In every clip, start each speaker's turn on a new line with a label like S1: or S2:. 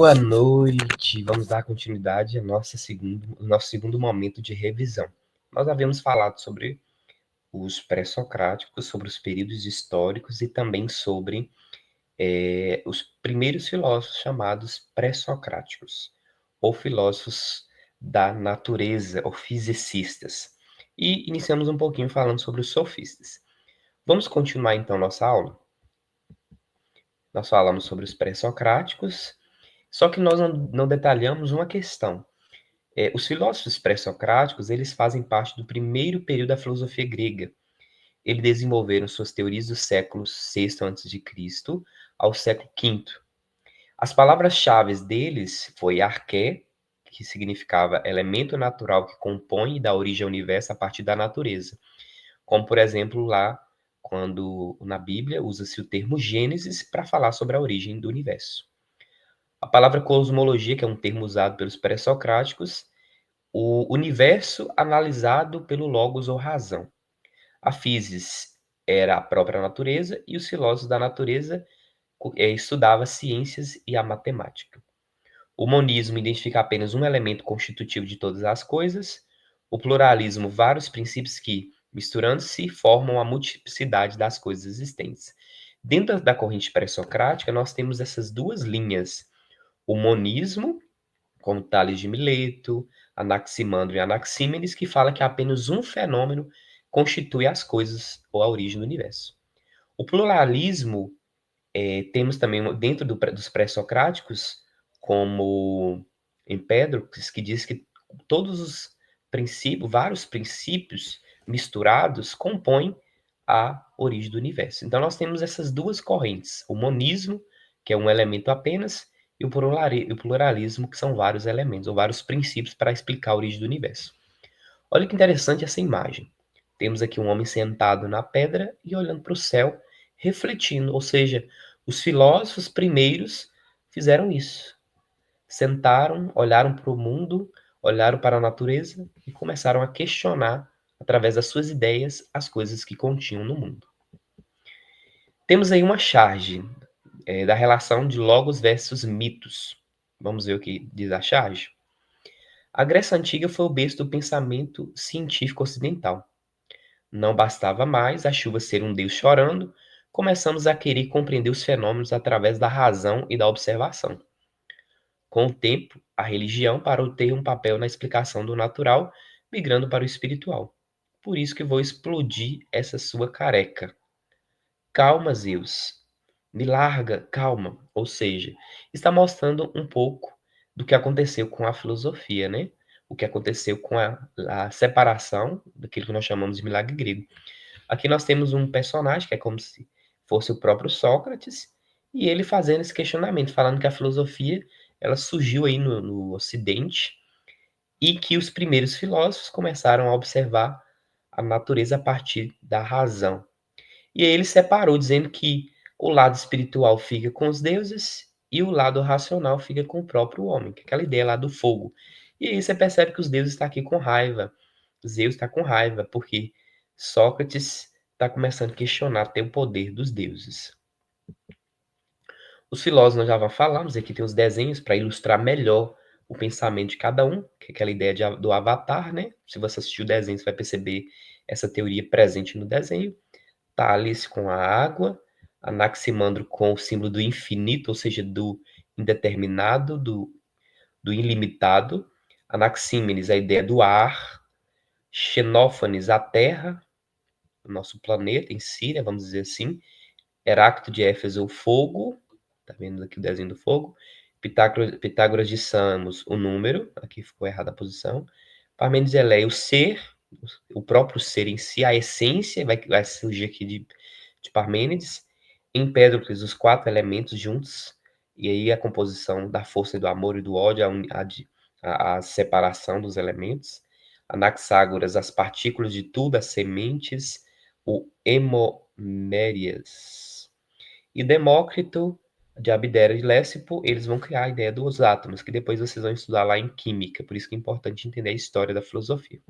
S1: Boa noite. Vamos dar continuidade ao nosso segundo momento de revisão. Nós havíamos falado sobre os pré-socráticos, sobre os períodos históricos e também sobre os primeiros filósofos chamados pré-socráticos, ou filósofos da natureza, ou fisicistas. E iniciamos um pouquinho falando sobre os sofistas. Vamos continuar então nossa aula? Nós falamos sobre os pré-socráticos, só que nós não detalhamos uma questão. Os filósofos pré-socráticos, eles fazem parte do primeiro período da filosofia grega. Eles desenvolveram suas teorias do século VI a.C. ao século V. As palavras-chave deles foi arqué, que significava elemento natural que compõe e dá origem ao universo a partir da natureza. Como, por exemplo, lá, quando na Bíblia usa-se o termo Gênesis para falar sobre a origem do universo. A palavra cosmologia, que é um termo usado pelos pré-socráticos, o universo analisado pelo logos ou razão. A physis era a própria natureza e os filósofos da natureza estudavam as ciências e a matemática. O monismo identifica apenas um elemento constitutivo de todas as coisas. O pluralismo, vários princípios que, misturando-se, formam a multiplicidade das coisas existentes. Dentro da corrente pré-socrática, nós temos essas duas linhas. O monismo, como Tales de Mileto, Anaximandro e Anaxímenes, que fala que apenas um fenômeno constitui as coisas ou a origem do universo. O pluralismo, temos também dentro dos pré-socráticos, como Empédocles, que diz que todos os princípios, vários princípios misturados, compõem a origem do universo. Então, nós temos essas duas correntes, o monismo, que é um elemento apenas, e o pluralismo, que são vários elementos, ou vários princípios para explicar a origem do universo. Olha que interessante essa imagem. Temos aqui um homem sentado na pedra e olhando para o céu, refletindo, ou seja, os filósofos primeiros fizeram isso. Sentaram, olharam para o mundo, olharam para a natureza e começaram a questionar, através das suas ideias, as coisas que continham no mundo. Temos aí uma charge da relação de logos versus mitos. Vamos ver o que diz a charge? A Grécia Antiga foi o berço do pensamento científico ocidental. Não bastava mais a chuva ser um Deus chorando, começamos a querer compreender os fenômenos através da razão e da observação. Com o tempo, a religião parou de ter um papel na explicação do natural, migrando para o espiritual. Por isso que vou explodir essa sua careca. Calma, Zeus. Me larga, calma. Ou seja, está mostrando um pouco do que aconteceu com a filosofia, né? O que aconteceu com a separação daquilo que nós chamamos de milagre grego. Aqui nós temos um personagem que é como se fosse o próprio Sócrates, e ele fazendo esse questionamento, falando que a filosofia ela surgiu aí no Ocidente e que os primeiros filósofos começaram a observar a natureza a partir da razão. E aí ele separou, dizendo que o lado espiritual fica com os deuses e o lado racional fica com o próprio homem, que é aquela ideia lá do fogo. E aí você percebe que os deuses estão aqui com raiva. Zeus está com raiva, porque Sócrates está começando a questionar até o poder dos deuses. Os filósofos nós já falamos, aqui tem os desenhos para ilustrar melhor o pensamento de cada um, que é aquela ideia do avatar, né? Se você assistir o desenho, você vai perceber essa teoria presente no desenho. Tales com a água, Anaximandro com o símbolo do infinito, ou seja, do indeterminado, do ilimitado. Anaxímenes, a ideia do ar. Xenófanes, a terra, o nosso planeta em si, né, vamos dizer assim. Heráclito de Éfeso, o fogo. Tá vendo aqui o desenho do fogo? Pitágoras de Samos, o número. Aqui ficou errada a posição. Parmênides de Eleia, o ser, o próprio ser em si, a essência, vai surgir aqui de Parmênides. Empédocles, os quatro elementos juntos. E aí a composição da força e do amor e do ódio, a separação dos elementos. Anaxágoras, as partículas de tudo, as sementes. O Hemomérias. E Demócrito, de Abdera e Lécipo, eles vão criar a ideia dos átomos, que depois vocês vão estudar lá em química, por isso que é importante entender a história da filosofia.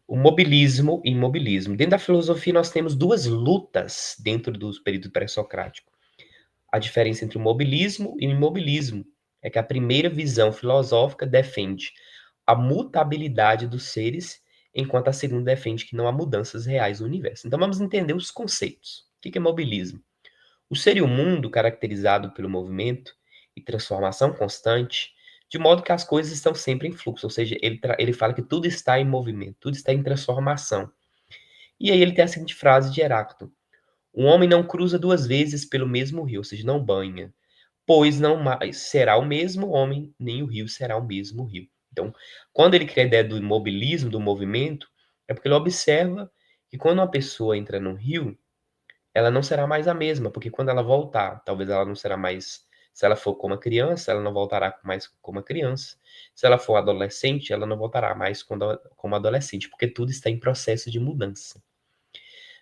S1: O mobilismo e imobilismo. Dentro da filosofia, nós temos duas lutas dentro do período pré-socrático. A diferença entre o mobilismo e o imobilismo. é que a primeira visão filosófica defende a mutabilidade dos seres, enquanto a segunda defende que não há mudanças reais no universo. Então vamos entender os conceitos. O que é mobilismo? O ser e o mundo, caracterizado pelo movimento e transformação constante, de modo que as coisas estão sempre em fluxo, ou seja, ele fala que tudo está em movimento, tudo está em transformação. E aí ele tem a seguinte frase de Heráclito: um homem não cruza duas vezes pelo mesmo rio, ou seja, não banha, pois não mais será o mesmo homem, nem o rio será o mesmo rio. Então, quando ele cria a ideia do imobilismo, do movimento, é porque ele observa que quando uma pessoa entra no rio, ela não será mais a mesma, porque quando ela voltar, talvez ela não será mais. Se ela for como uma criança, ela não voltará mais como uma criança. Se ela for adolescente, ela não voltará mais como adolescente, porque tudo está em processo de mudança.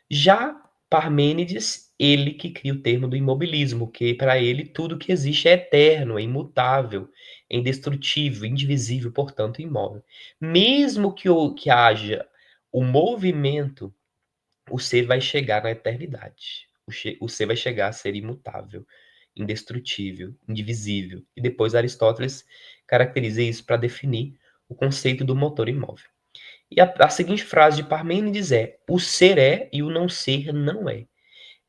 S1: Já Parmênides, ele que cria o termo do imobilismo, que para ele tudo que existe é eterno, é imutável, é indestrutível, indivisível, portanto imóvel. Mesmo que haja o movimento, o ser vai chegar na eternidade. O ser vai chegar a ser imutável, indestrutível, indivisível. E depois Aristóteles caracteriza isso para definir o conceito do motor imóvel. E a seguinte frase de Parmênides é: o ser é e o não ser não é.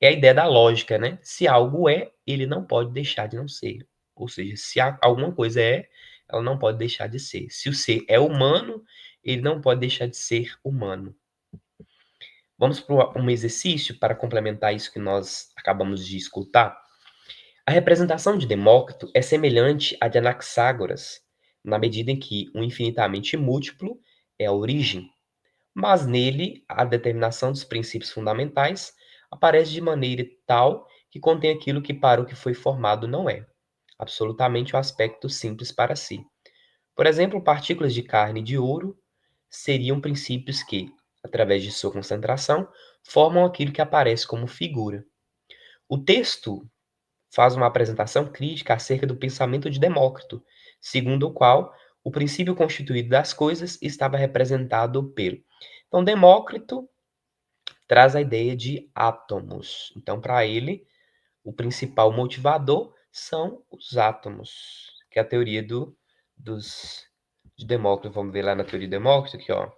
S1: É a ideia da lógica, né? Se algo é, ele não pode deixar de não ser. Ou seja, se alguma coisa é, ela não pode deixar de ser. Se o ser é humano, ele não pode deixar de ser humano. Vamos para um exercício para complementar isso que nós acabamos de escutar. A representação de Demócrito é semelhante à de Anaxágoras, na medida em que o infinitamente múltiplo é a origem, mas nele a determinação dos princípios fundamentais aparece de maneira tal que contém aquilo que para o que foi formado não é, absolutamente o aspecto simples para si. Por exemplo, partículas de carne e de ouro seriam princípios que, através de sua concentração, formam aquilo que aparece como figura. O texto faz uma apresentação crítica acerca do pensamento de Demócrito, segundo o qual o princípio constituído das coisas estava representado pelo. Então, Demócrito traz a ideia de átomos. Então, para ele, o principal motivador são os átomos, que é a teoria dos, de Demócrito. Vamos ver lá na teoria de Demócrito, aqui, ó.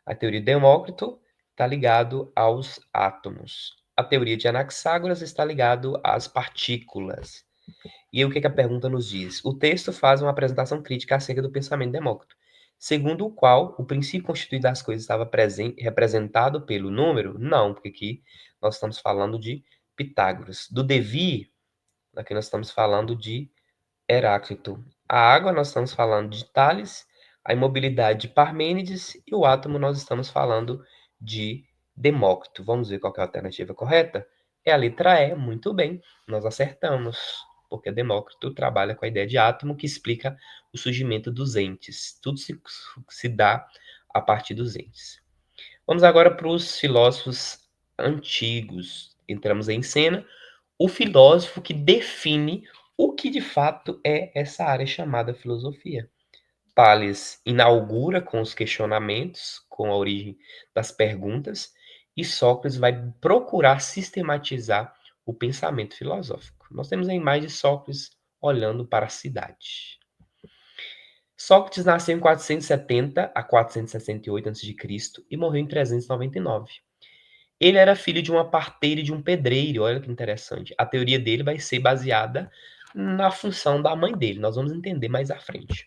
S1: A teoria de Demócrito está ligado aos átomos. A teoria de Anaxágoras está ligado às partículas. E aí, o que, que a pergunta nos diz? O texto faz uma apresentação crítica acerca do pensamento de Demócrito, segundo o qual o princípio constituído das coisas estava representado pelo número? Não, porque aqui nós estamos falando de Pitágoras. Do devir, aqui nós estamos falando de Heráclito. A água, nós estamos falando de Tales, a imobilidade de Parmênides e o átomo, nós estamos falando de Demócrito. Vamos ver qual é a alternativa correta? É a letra E, muito bem, nós acertamos, porque Demócrito trabalha com a ideia de átomo que explica o surgimento dos entes. Tudo se dá a partir dos entes. Vamos agora para os filósofos antigos. Entramos em cena o filósofo que define o que de fato é essa área chamada filosofia. Tales inaugura com os questionamentos, com a origem das perguntas, e Sócrates vai procurar sistematizar o pensamento filosófico. Nós temos a imagem de Sócrates olhando para a cidade. Sócrates nasceu em 470 a 468 a.C. e morreu em 399. Ele era filho de uma parteira e de um pedreiro, olha que interessante. A teoria dele vai ser baseada na função da mãe dele, nós vamos entender mais à frente.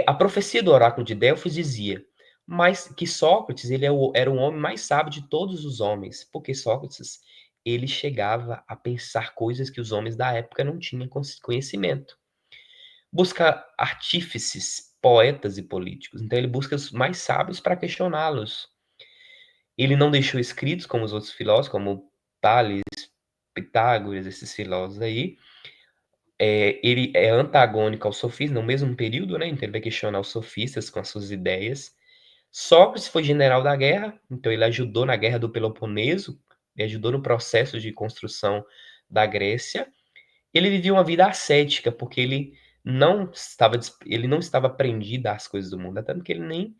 S1: A profecia do oráculo de Delfos dizia mas que Sócrates era o homem mais sábio de todos os homens, porque Sócrates ele chegava a pensar coisas que os homens da época não tinham conhecimento. Busca artífices, poetas e políticos. Então ele busca os mais sábios para questioná-los. Ele não deixou escritos como os outros filósofos, como Tales, Pitágoras, esses filósofos aí. Ele é antagônico aos sofistas no mesmo período, né? Então ele vai questionar os sofistas com as suas ideias. Sócrates foi general da guerra, então ele ajudou na guerra do Peloponeso, ele ajudou no processo de construção da Grécia. Ele vivia uma vida ascética, porque ele não estava prendido às coisas do mundo, tanto que ele nem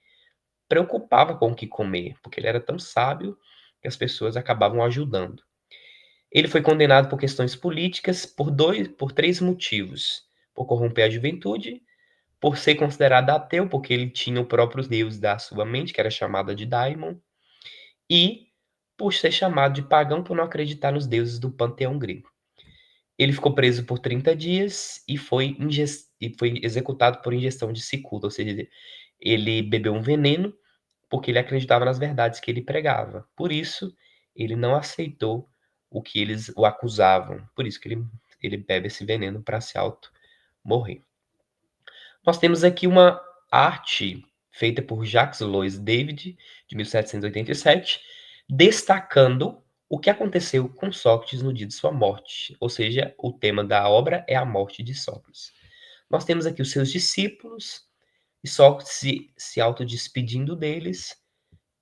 S1: preocupava com o que comer, porque ele era tão sábio que as pessoas acabavam ajudando. Ele foi condenado por questões políticas por três motivos. por corromper a juventude, por ser considerado ateu, porque ele tinha o próprio deus da sua mente, que era chamada de Daimon, e por ser chamado de pagão por não acreditar nos deuses do panteão grego. Ele ficou preso por 30 dias e foi executado por ingestão de cicuta, ou seja, ele bebeu um veneno porque ele acreditava nas verdades que ele pregava. Por isso, ele não aceitou o que eles o acusavam. Por isso que ele bebe esse veneno para se auto morrer. Nós temos aqui uma arte feita por Jacques Louis David, de 1787, destacando o que aconteceu com Sócrates no dia de sua morte. Ou seja, o tema da obra é a morte de Sócrates. Nós temos aqui os seus discípulos, e Sócrates se autodespedindo deles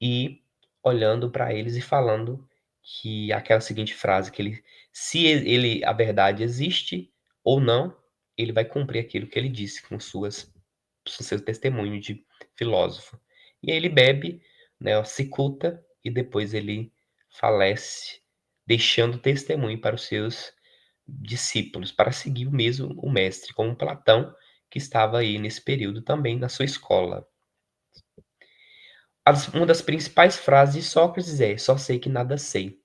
S1: e olhando para eles e falando que aquela seguinte frase, que se ele, a verdade existe ou não, ele vai cumprir aquilo que ele disse com seu testemunho de filósofo. E aí ele bebe, né, cicuta, e depois ele falece, deixando testemunho para os seus discípulos, para seguir o mesmo o mestre, como Platão, que estava aí nesse período também na sua escola. Uma das principais frases de Sócrates é: só sei que nada sei.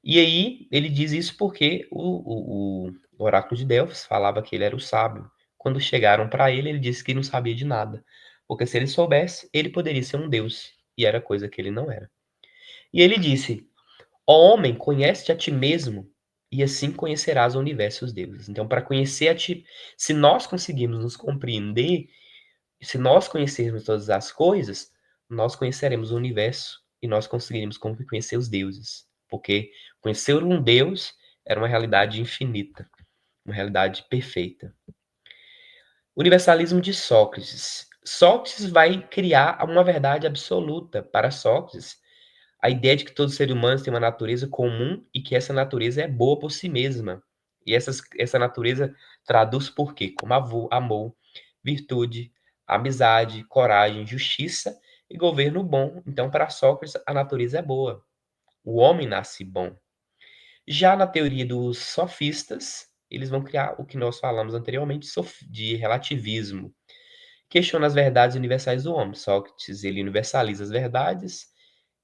S1: E aí ele diz isso porque o oráculo de Delfos falava que ele era o sábio. Quando chegaram para ele, ele disse que não sabia de nada, porque se ele soubesse, ele poderia ser um deus, e era coisa que ele não era. E ele disse: ó homem, conhece-te a ti mesmo, e assim conhecerás o universo e os deuses. Então, para conhecer a ti, se nós conseguirmos nos compreender, se nós conhecermos todas as coisas, nós conheceremos o universo e nós conseguiremos conhecer os deuses. Porque conhecer um Deus era uma realidade infinita, uma realidade perfeita. Universalismo de Sócrates. Sócrates vai criar uma verdade absoluta. Para Sócrates, a ideia de que todos os seres humanos têm uma natureza comum e que essa natureza é boa por si mesma. E essa natureza traduz por quê? Como amor, virtude, amizade, coragem, justiça e governo bom. Então, para Sócrates, a natureza é boa. O homem nasce bom. Já na teoria dos sofistas, eles vão criar o que nós falamos anteriormente de relativismo. Questiona as verdades universais do homem. Sócrates, ele universaliza as verdades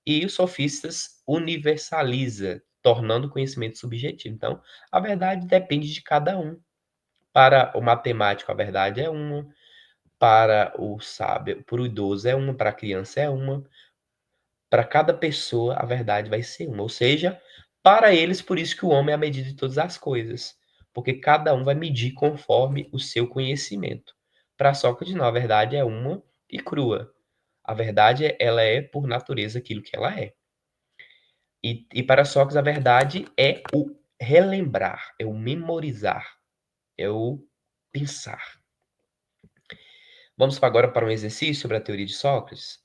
S1: e os sofistas universaliza, tornando o conhecimento subjetivo. Então, a verdade depende de cada um. Para o matemático, a verdade é uma. Para o sábio, para o idoso é uma, para a criança é uma, para cada pessoa a verdade vai ser uma. Ou seja, para eles, por isso que o homem é a medida de todas as coisas, porque cada um vai medir conforme o seu conhecimento. Para Sócrates, não, a verdade é uma e crua. A verdade, ela é, por natureza, aquilo que ela é. E para Sócrates, a verdade é o relembrar, é o memorizar, é o pensar. Vamos agora para um exercício sobre a teoria de Sócrates.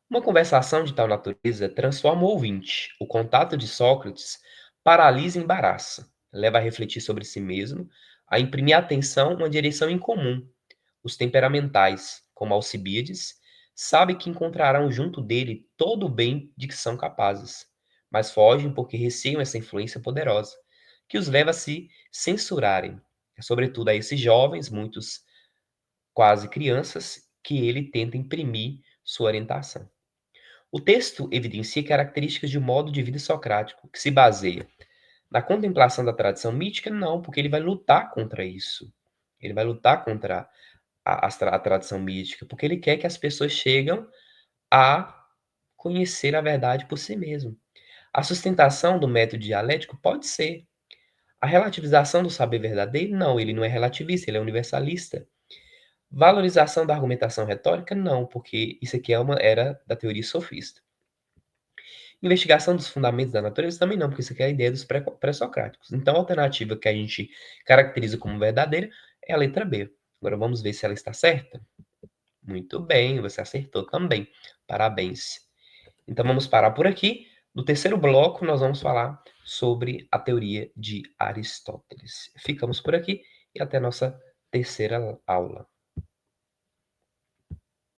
S1: Uma conversação de tal natureza transforma o ouvinte. O contato de Sócrates paralisa e embaraça, leva a refletir sobre si mesmo, a imprimir à atenção uma direção em comum. Os temperamentais, como Alcibíades, sabem que encontrarão junto dele todo o bem de que são capazes, mas fogem porque receiam essa influência poderosa, que os leva a se censurarem, sobretudo a esses jovens, muitos quase crianças, que ele tenta imprimir sua orientação. O texto evidencia características de um modo de vida socrático, que se baseia na contemplação da tradição mítica, não, porque ele vai lutar contra isso. Ele vai lutar contra a tradição mítica, porque ele quer que as pessoas cheguem a conhecer a verdade por si mesmo. A sustentação do método dialético pode ser. A relativização do saber verdadeiro, não, ele não é relativista, ele é universalista. Valorização da argumentação retórica, não, porque isso aqui era da teoria sofista. Investigação dos fundamentos da natureza também não, porque isso aqui é a ideia dos pré-socráticos. Então, a alternativa que a gente caracteriza como verdadeira é a letra B. Agora vamos ver se ela está certa. Muito bem, você acertou também. Parabéns. Então vamos parar por aqui. No terceiro bloco, nós vamos falar sobre a teoria de Aristóteles. Ficamos por aqui e até a nossa terceira aula.